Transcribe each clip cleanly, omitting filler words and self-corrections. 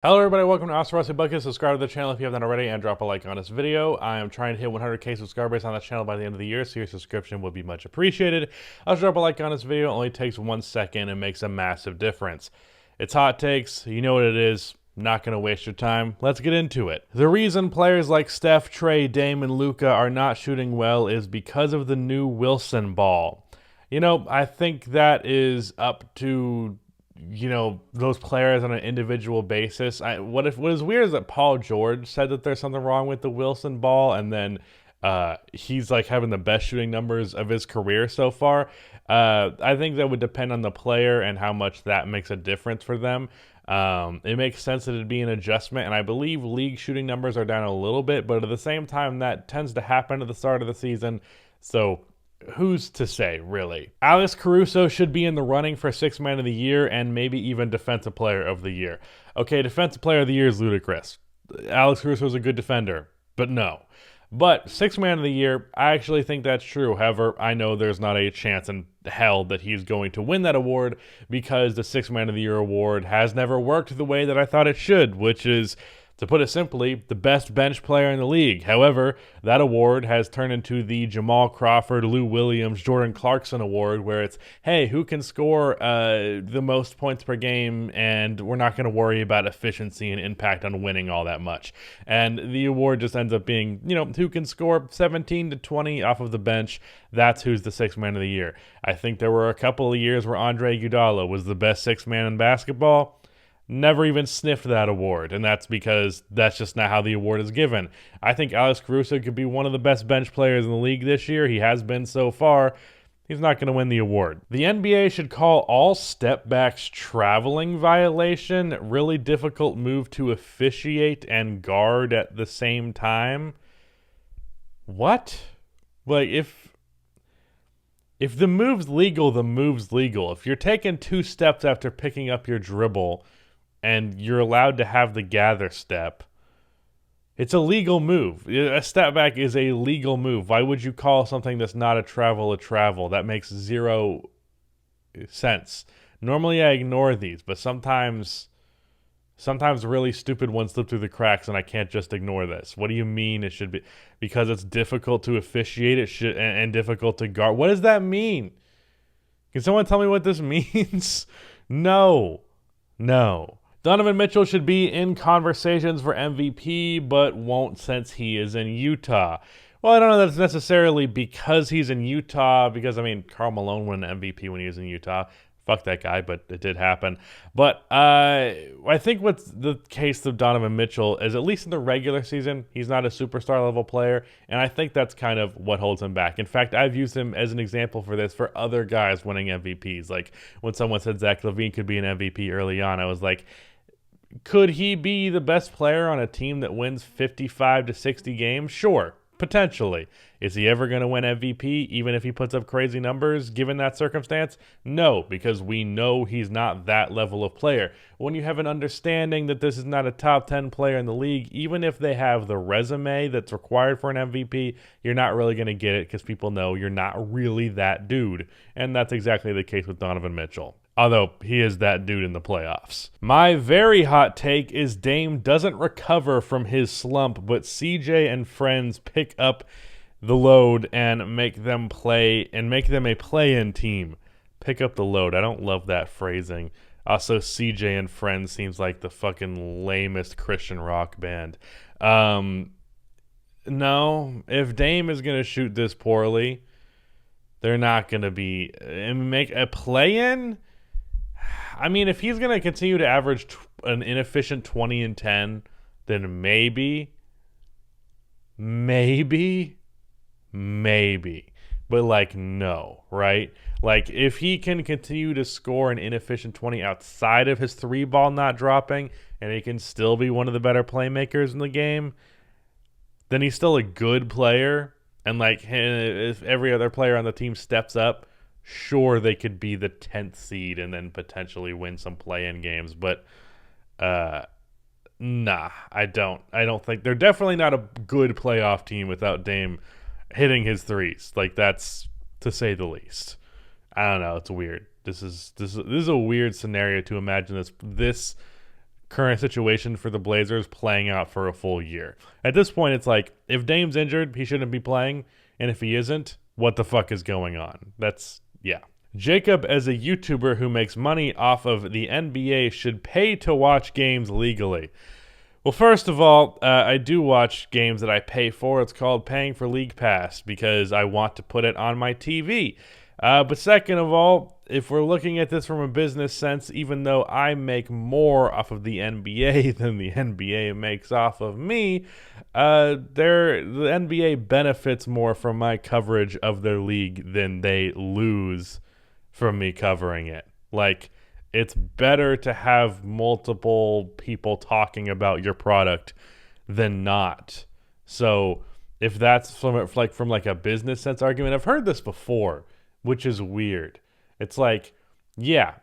Hello everybody, welcome to Awesome Wrestling Bucket. Subscribe to the channel if you haven't already and drop a like on this video. I am trying to hit 100k subscribers on this channel by the end of the year, so your subscription would be much appreciated. Also drop a like on this video, it only takes 1 second and makes a massive difference. It's hot takes, you know what it is, not going to waste your time. Let's get into it. The reason players like Steph, Trey, Dame, and Luka are not shooting well is because of the new Wilson ball. You know, I think that is up to those players on an individual basis. What is weird is that Paul George said that there's something wrong with the Wilson ball, and then he's like having the best shooting numbers of his career so far. I think that would depend on the player and how much that makes a difference for them. It makes sense that it'd be an adjustment, and I believe league shooting numbers are down a little bit, but at the same time, that tends to happen at the start of the season. So who's to say, really? Alex Caruso should be in the running for Sixth Man of the Year and maybe even Defensive Player of the Year. Okay, Defensive Player of the Year is ludicrous. Alex Caruso is a good defender, but no. But Sixth Man of the Year, I actually think that's true. However, I know there's not a chance in hell that he's going to win that award because the Sixth Man of the Year award has never worked the way that I thought it should, which is, to put it simply, the best bench player in the league. However, that award has turned into the Jamal Crawford, Lou Williams, Jordan Clarkson award, where it's, hey, who can score the most points per game, and we're not going to worry about efficiency and impact on winning all that much. And the award just ends up being, who can score 17 to 20 off of the bench. That's who's the Sixth Man of the Year. I think there were a couple of years where Andre Iguodala was the best sixth man in basketball. Never even sniffed that award, and that's because that's just not how the award is given. I think Alex Caruso could be one of the best bench players in the league this year. He has been so far. He's not going to win the award. The NBA should call all step backs traveling violation. Really difficult move to officiate and guard at the same time. What? Like, if the move's legal, the move's legal. If you're taking 2 steps after picking up your dribble and you're allowed to have the gather step, it's a legal move. A step back is a legal move. Why would you call something that's not a travel? That makes 0 sense. Normally I ignore these, but sometimes really stupid ones slip through the cracks and I can't just ignore this. What do you mean it should be? Because it's difficult to officiate it should and difficult to guard. What does that mean? Can someone tell me what this means? No. Donovan Mitchell should be in conversations for MVP, but won't since he is in Utah. Well, I don't know that it's necessarily because he's in Utah, because, Karl Malone won an MVP when he was in Utah. Fuck that guy, but it did happen. But I think what's the case of Donovan Mitchell is, at least in the regular season, he's not a superstar level player, and I think that's kind of what holds him back. In fact, I've used him as an example for this for other guys winning MVPs. Like when someone said Zach LaVine could be an MVP early on, I was like, could he be the best player on a team that wins 55 to 60 games? Sure. Potentially. Is he ever going to win MVP, even if he puts up crazy numbers, given that circumstance? No, because we know he's not that level of player. When you have an understanding that this is not a top 10 player in the league, even if they have the resume that's required for an MVP, you're not really going to get it because people know you're not really that dude. And that's exactly the case with Donovan Mitchell. Although he is that dude in the playoffs. My very hot take is Dame doesn't recover from his slump, but CJ and friends pick up the load and make them a play-in team. Pick up the load. I don't love that phrasing. Also, CJ and friends seems like the fucking lamest Christian rock band. No, if Dame is going to shoot this poorly, they're not going to be make a play-in. If he's going to continue to average an inefficient 20 and 10, then maybe. But, no, right? If he can continue to score an inefficient 20 outside of his 3-ball not dropping, and he can still be one of the better playmakers in the game, then he's still a good player. And, if every other player on the team steps up, sure, they could be the 10th seed and then potentially win some play-in games, but nah, I don't think they're definitely not a good playoff team without Dame hitting his threes. That's to say the least. I don't know, it's weird. This is a weird scenario to imagine this current situation for the Blazers playing out for a full year. At this point, it's like, if Dame's injured, he shouldn't be playing, and if he isn't, what the fuck is going on? Yeah. Jacob, as a YouTuber who makes money off of the NBA, should pay to watch games legally. Well, first of all, I do watch games that I pay for. It's called paying for League Pass because I want to put it on my TV. But second of all, if we're looking at this from a business sense, even though I make more off of the NBA than the NBA makes off of me, the NBA benefits more from my coverage of their league than they lose from me covering it. Like, it's better to have multiple people talking about your product than not. So if that's from a business sense argument, I've heard this before, which is weird. It's like, yeah,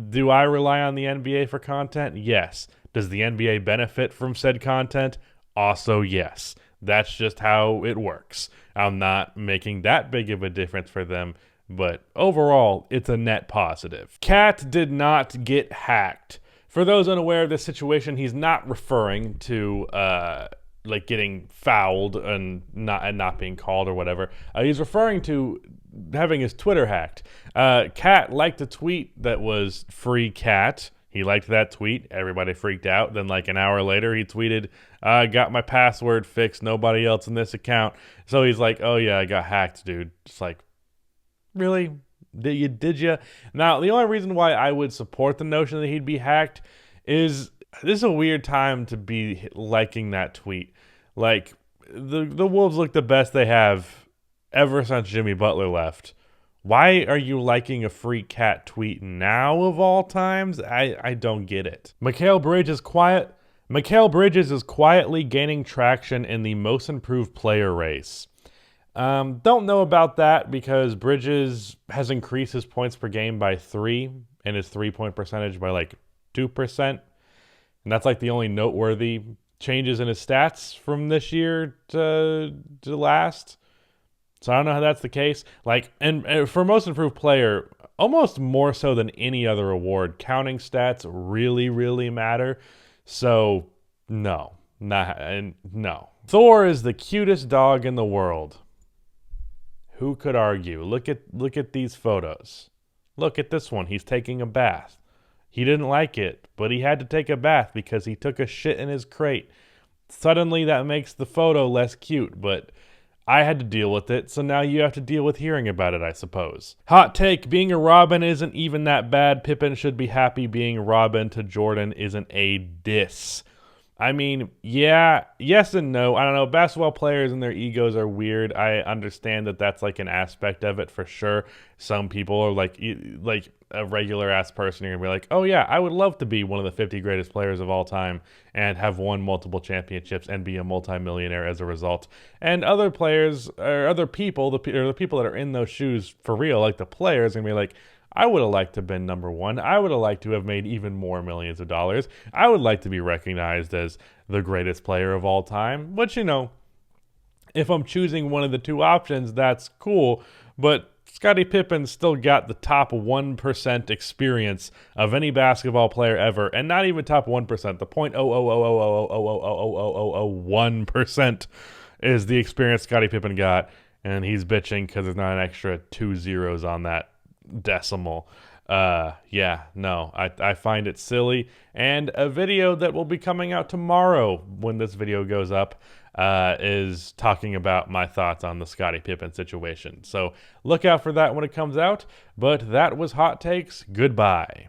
do I rely on the NBA for content? Yes. Does the NBA benefit from said content? Also, yes. That's just how it works. I'm not making that big of a difference for them, but overall, it's a net positive. Cat did not get hacked. For those unaware of this situation, he's not referring to getting fouled and not being called or whatever. He's referring to having his Twitter hacked. Cat liked a tweet that was free cat. He liked that tweet. Everybody freaked out. Then like an hour later, he tweeted, I got my password fixed. Nobody else in this account. So he's like, oh yeah, I got hacked, dude. Just like, really? Did you? Now, the only reason why I would support the notion that he'd be hacked is this is a weird time to be liking that tweet. Like, the Wolves look the best they have ever since Jimmy Butler left. Why are you liking a free cat tweet now of all times? I don't get it. Mikal Bridges is quietly gaining traction in the most improved player race. Don't know about that because Bridges has increased his points per game by 3 and his 3-point percentage by like 2%. And that's like the only noteworthy changes in his stats from this year to last. So I don't know how that's the case. Like, and for most improved player, almost more so than any other award, counting stats really, really matter. So no. Thor is the cutest dog in the world. Who could argue? Look at these photos. Look at this one. He's taking a bath. He didn't like it, but he had to take a bath because he took a shit in his crate. Suddenly that makes the photo less cute, but I had to deal with it, so now you have to deal with hearing about it, I suppose. Hot take, being a Robin isn't even that bad. Pippen should be happy being Robin to Jordan isn't a diss. I mean, yeah, yes and no. I don't know. Basketball players and their egos are weird. I understand that that's like an aspect of it for sure. Some people are like a regular ass person. You're gonna be like, oh yeah, I would love to be one of the 50 greatest players of all time and have won multiple championships and be a multimillionaire as a result. And other players or other people, the people that are in those shoes for real, like the players, are gonna be like, I would have liked to have been number one. I would have liked to have made even more millions of dollars. I would like to be recognized as the greatest player of all time. But, you know, if I'm choosing one of the two options, that's cool. But Scottie Pippen still got the top 1% experience of any basketball player ever. And not even top 1%. The 0.000000001% is the experience Scottie Pippen got. And he's bitching because there's not an extra 2 zeros on that decimal. I find it silly. And a video that will be coming out tomorrow when this video goes up is talking about my thoughts on the Scottie Pippen situation. So look out for that when it comes out. But that was Hot Takes. Goodbye.